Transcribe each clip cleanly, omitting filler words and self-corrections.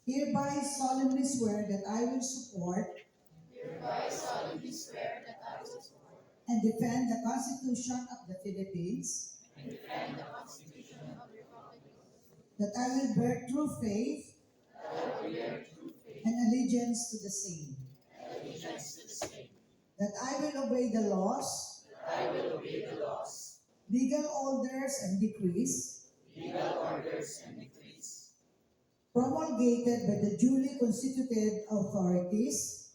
Hereby solemnly swear that I will support and defend the Constitution of the Philippines, that I will bear true faith and allegiance to the same, that I will obey the laws, legal orders and decrees promulgated by the duly constituted authorities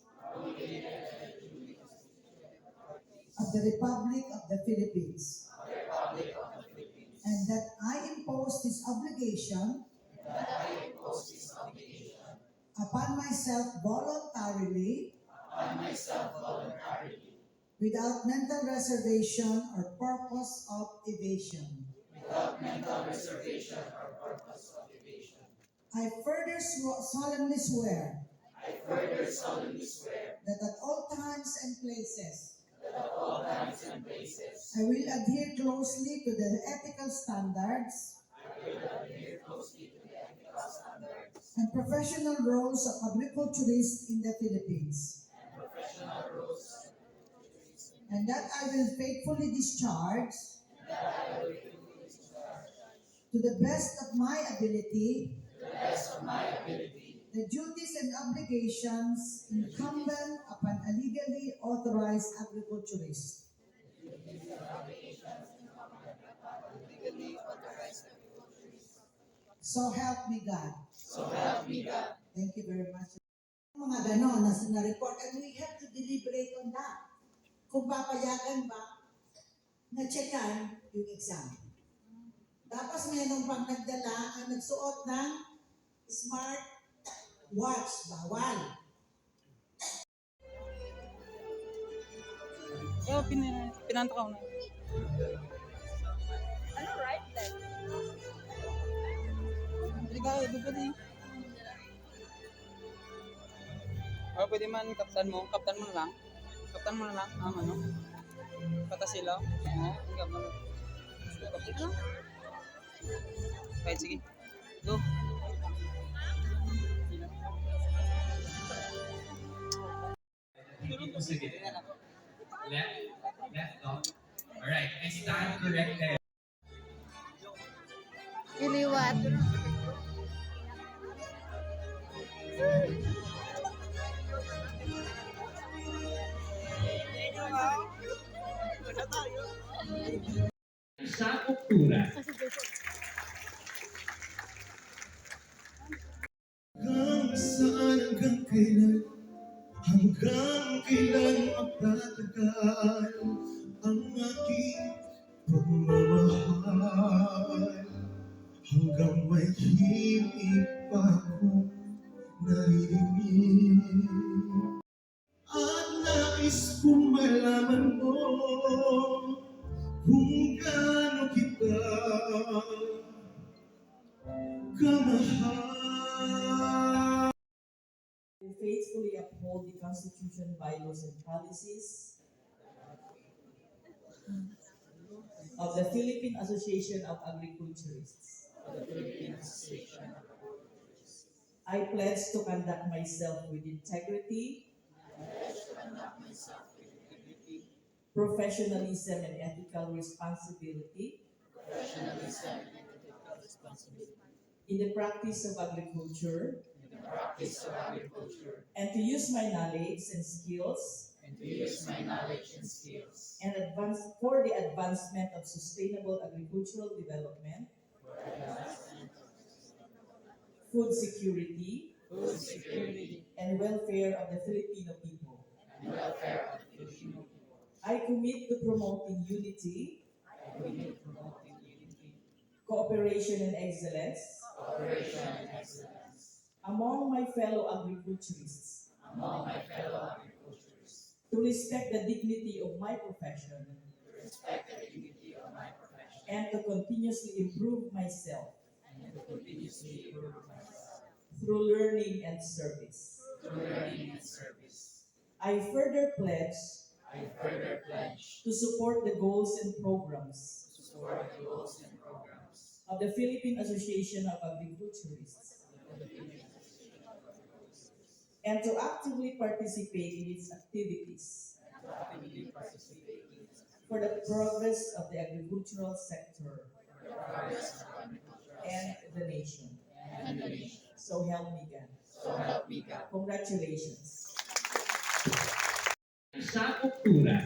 of the Republic of the Philippines, and that I impose this obligation upon myself voluntarily, without mental reservation or purpose of evasion. I further solemnly swear that at all times and places I will adhere closely to the ethical standards and professional roles of agriculturists in the Philippines, and that I will faithfully discharge to the best of my ability the duties and obligations incumbent upon a legally authorized agriculturist. So help me God. Thank you very much. Mga ganon na report, and we have to deliberate on that. Kung papayagan ba na checkan yung exam. Tapos mayroon pang nagdala ang nagsuot ng smart watch. Bawal. Pinanta ko na. Ano right left? Ikaw, pwede. Pwede man, kaptan mo na lang. Kaptan mo na lang, ano. Patasilaw. Hanggang mo. Kahit sige. Go. Left, no? Alright, I stand corrected. Iliwat. Sa kultura. Hanggang saan, hanggang kailan magtatagal ang aking pagmamahal, hanggang may himig pa akong naririnig. At nais kong malaman mo kung gaano kita kamahal. Will faithfully uphold the Constitution, bylaws, and policies of the Philippine Association of Agriculturists. I pledge to conduct myself with integrity, professionalism, and ethical responsibility in the practice of agriculture, and to use my knowledge and skills and advance for the advancement of sustainable agricultural development, food security, and welfare of the Filipino people. I commit to promoting unity, cooperation, and excellence among my fellow agriculturists, to respect the dignity of my profession, and to continuously improve myself through learning and service. I further pledge to support the goals and programs of the Philippine Association of Agriculturists and to actively participate in its activities for the progress of the agricultural sector and the nation. So help me God. Congratulations. Sa kultura,